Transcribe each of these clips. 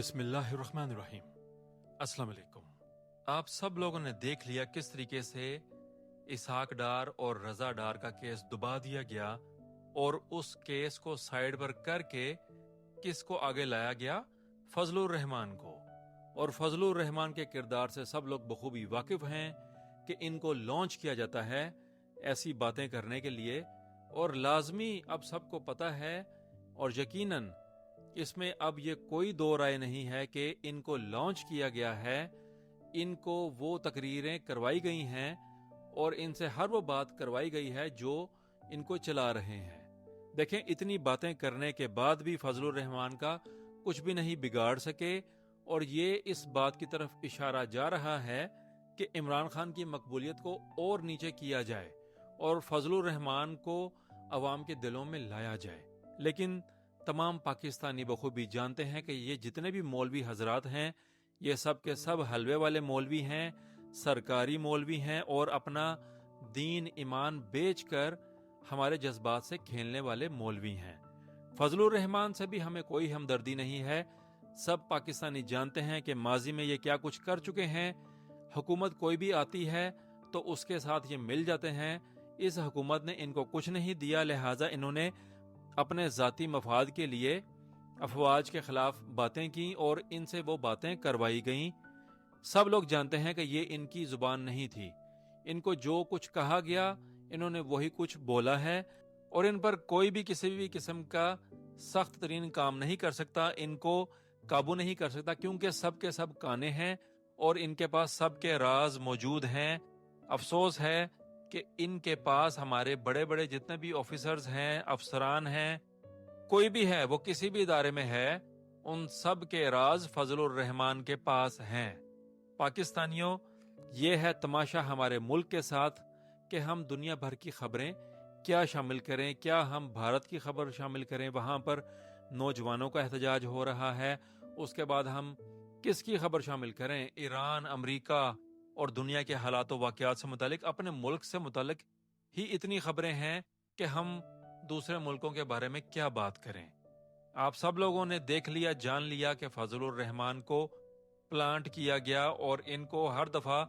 बिस्मिल्लाहिर्रहमानिर्रहीम। अस्सलाम वालेकुम। आप सब लोगों ने देख लिया किस तरीके से इसहाक डार और रजा डार का केस दबा दिया गया और उस केस को साइड पर करके किसको आगे लाया गया, फजलुर रहमान को। और फजलुर रहमान के किरदार से सब लोग बखूबी वाकिफ हैं कि इनको लॉन्च किया जाता है ऐसी बातें करने के लिए, और लाजमी अब सबको पता है और यकीनन इसमें अब ये कोई दो राय नहीं है कि इनको लॉन्च किया गया है, इनको वो तकरीरें करवाई गई हैं और इनसे हर वो बात करवाई गई है जो इनको चला रहे हैं। देखें, इतनी बातें करने के बाद भी फजलुर रहमान का कुछ भी नहीं बिगाड़ सके, और ये इस बात की तरफ इशारा जा रहा है कि इमरान खान की मकबूलियत को और नीचे किया जाए और फजलुर रहमान को अवाम के दिलों में लाया जाए। लेकिन तमाम पाकिस्तानी बखूबी जानते हैं कि ये जितने भी मौलवी हजरात हैं, ये सब के सब हलवे वाले मौलवी हैं, सरकारी मौलवी हैं और अपना दीन ईमान बेचकर हमारे जज्बात से खेलने वाले मौलवी हैं। फजलुर रहमान से भी हमें कोई हमदर्दी नहीं है। सब पाकिस्तानी जानते हैं कि माजी में ये क्या कुछ कर चुके हैं। हुकूमत कोई भी आती है तो उसके साथ ये मिल जाते हैं। इस हुकूमत ने इनको कुछ नहीं दिया, लिहाजा इन्होंने अपने जाती मफाद के लिए अफवाज के खिलाफ बातें की और इनसे वो बातें करवाई गईं। सब लोग जानते हैं कि ये इनकी जुबान नहीं थी, इनको जो कुछ कहा गया इन्होंने वही कुछ बोला है और इन पर कोई भी किसी भी किस्म का सख्त तरीन काम नहीं कर सकता, इनको काबू नहीं कर सकता, क्योंकि सब के सब काने हैं और इनके पास सबके राज मौजूद हैं। अफसोस है कि इनके पास हमारे बड़े बड़े जितने भी ऑफिसर्स हैं, अफसरान हैं, कोई भी है, वो किसी भी इदारे में है, उन सब के राज फजलुर रहमान के पास हैं। पाकिस्तानियों, ये है तमाशा हमारे मुल्क के साथ कि हम दुनिया भर की खबरें क्या शामिल करें, क्या हम भारत की खबर शामिल करें, वहां पर नौजवानों का एहतजाज हो रहा है, उसके बाद हम किसकी खबर शामिल करें, ईरान, अमेरिका और दुनिया के हालात वाक़यात से मुतालिक, अपने मुल्क से मुतालिक ही इतनी खबरें हैं कि हम दूसरे मुल्कों के बारे में क्या बात करें। आप सब लोगों ने देख लिया, जान लिया कि फजलुर रहमान को प्लांट किया गया और इनको हर दफा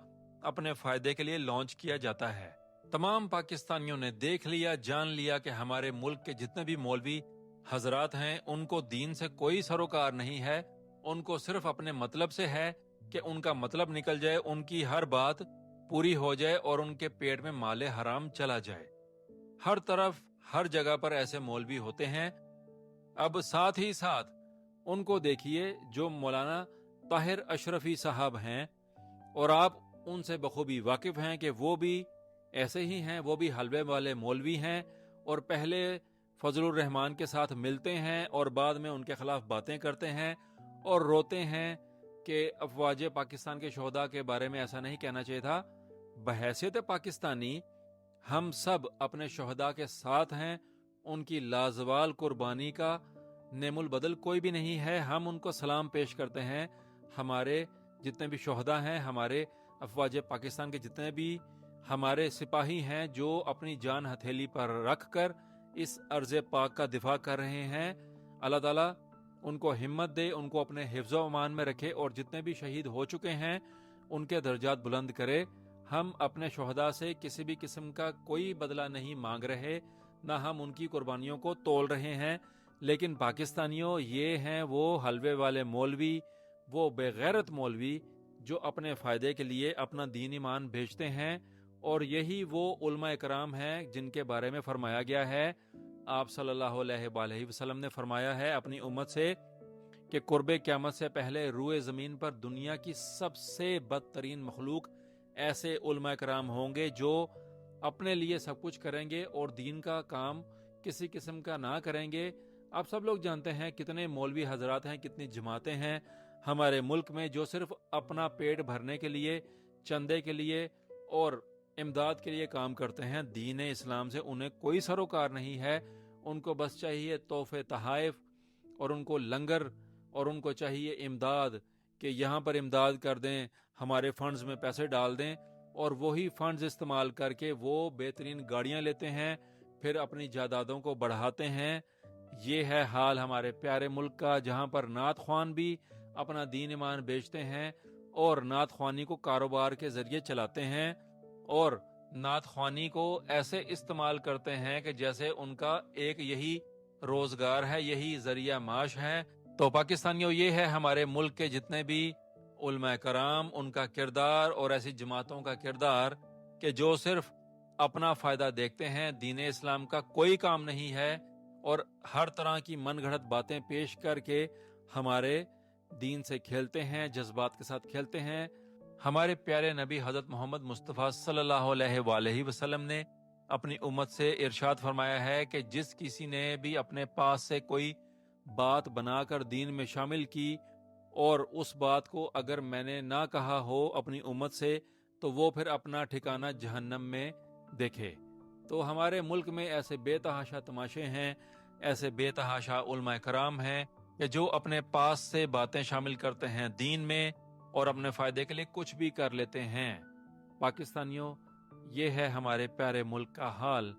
अपने फायदे के लिए लॉन्च किया जाता है। तमाम पाकिस्तानियों ने देख लिया, जान लिया कि हमारे मुल्क के जितने भी मौलवी हजरात हैं उनको दीन से कोई सरोकार नहीं है, उनको सिर्फ अपने मतलब से है कि उनका मतलब निकल जाए, उनकी हर बात पूरी हो जाए और उनके पेट में माले हराम चला जाए। हर तरफ हर जगह पर ऐसे मौलवी होते हैं। अब साथ ही साथ उनको देखिए जो मौलाना ताहिर अशरफी साहब हैं, और आप उनसे बखूबी वाकिफ हैं कि वो भी ऐसे ही हैं, वो भी हलवे वाले मौलवी हैं और पहले फजलुर रहमान के साथ मिलते हैं और बाद में उनके खिलाफ बातें करते हैं और रोते हैं कि अफवाज पाकिस्तान के शोहदा के बारे में ऐसा नहीं कहना चाहिए था। बहैसियत पाकिस्तानी हम सब अपने शोहदा के साथ हैं, उनकी लाजवाल कुर्बानी का नेमुल बदल कोई भी नहीं है। हम उनको सलाम पेश करते हैं। हमारे जितने भी शोहदा हैं, हमारे अफवाज पाकिस्तान के जितने भी हमारे सिपाही हैं जो अपनी जान हथेली पर रख कर इस अर्ज़ पाक का दिफा कर रहे हैं, अल्लाह ताला उनको हिम्मत दे, उनको अपने हिफ्ज़ व अमान में रखे और जितने भी शहीद हो चुके हैं उनके दर्जात बुलंद करे। हम अपने शोहदा से किसी भी किस्म का कोई बदला नहीं मांग रहे, ना हम उनकी कुर्बानियों को तोल रहे हैं। लेकिन पाकिस्तानियों, ये हैं वो हलवे वाले मौलवी, वो बेगैरत मौलवी जो अपने फ़ायदे के लिए अपना दीन ईमान बेचते हैं, और यही वो उलमा इकराम हैं जिनके बारे में फरमाया गया है। आप सल्लल्लाहु अलैहि वसल्लम ने फरमाया है अपनी उम्मत से कि कुर्बे क़यामत से पहले रूए ज़मीन पर दुनिया की सबसे बदतरीन मखलूक ऐसे उलमा इकराम होंगे जो अपने लिए सब कुछ करेंगे और दीन का काम किसी किस्म का ना करेंगे। आप सब लोग जानते हैं कितने मौलवी हजरात हैं, कितनी जमातें हैं हमारे मुल्क में जो सिर्फ अपना पेट भरने के लिए, चंदे के लिए और इमदाद के लिए काम करते हैं। दीन इस्लाम से उन्हें कोई सरोकार नहीं है। उनको बस चाहिए तोहफे तहाइफ और उनको लंगर, और उनको चाहिए इमदाद कि यहाँ पर इमदाद कर दें, हमारे फंड्स में पैसे डाल दें, और वही फंड्स इस्तेमाल करके वो बेहतरीन गाड़ियाँ लेते हैं, फिर अपनी जायदादों को बढ़ाते हैं। ये है हाल हमारे प्यारे मुल्क का, जहाँ पर नात ख्वान भी اپنا دین ایمان بیچتے ہیں اور نعت خوانی کو کاروبار کے ذریعے چلاتے ہیں اور نعت خوانی کو ایسے استعمال کرتے ہیں کہ جیسے ان کا ایک یہی روزگار ہے، یہی ذریعہ معاش ہے۔ تو پاکستانیوں، یہ ہے ہمارے ملک کے جتنے بھی علماء کرام، ان کا کردار اور ایسی جماعتوں کا کردار کہ جو صرف اپنا فائدہ دیکھتے ہیں، دین اسلام کا کوئی کام نہیں ہے اور ہر طرح کی من گھڑت باتیں پیش کر کے ہمارے دین سے کھیلتے ہیں، جذبات کے ساتھ کھیلتے ہیں۔ ہمارے پیارے نبی حضرت محمد مصطفیٰ صلی اللہ علیہ وآلہ وسلم نے اپنی امت سے ارشاد فرمایا ہے کہ جس کسی نے بھی اپنے پاس سے کوئی بات بنا کر دین میں شامل کی اور اس بات کو اگر میں نے نہ کہا ہو اپنی امت سے، تو وہ پھر اپنا ٹھکانہ جہنم میں دیکھے۔ تو ہمارے ملک میں ایسے بے تحاشا تماشے ہیں، ایسے بے تحاشا علماء کرام ہیں کہ جو اپنے پاس سے باتیں شامل کرتے ہیں دین میں اور اپنے فائدے کے لیے کچھ بھی کر لیتے ہیں۔ پاکستانیوں، یہ ہے ہمارے پیارے ملک کا حال۔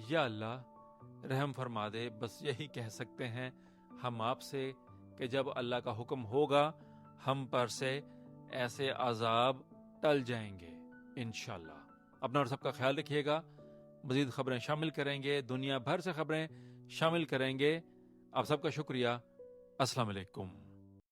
یا اللہ رحم فرما دے، بس یہی کہہ سکتے ہیں ہم آپ سے کہ جب اللہ کا حکم ہوگا ہم پر سے ایسے عذاب ٹل جائیں گے انشاءاللہ۔ اپنا اور سب کا خیال رکھیے گا۔ مزید خبریں شامل کریں گے، دنیا بھر سے خبریں شامل کریں گے۔ آپ سب کا شکریہ۔ السلام علیکم۔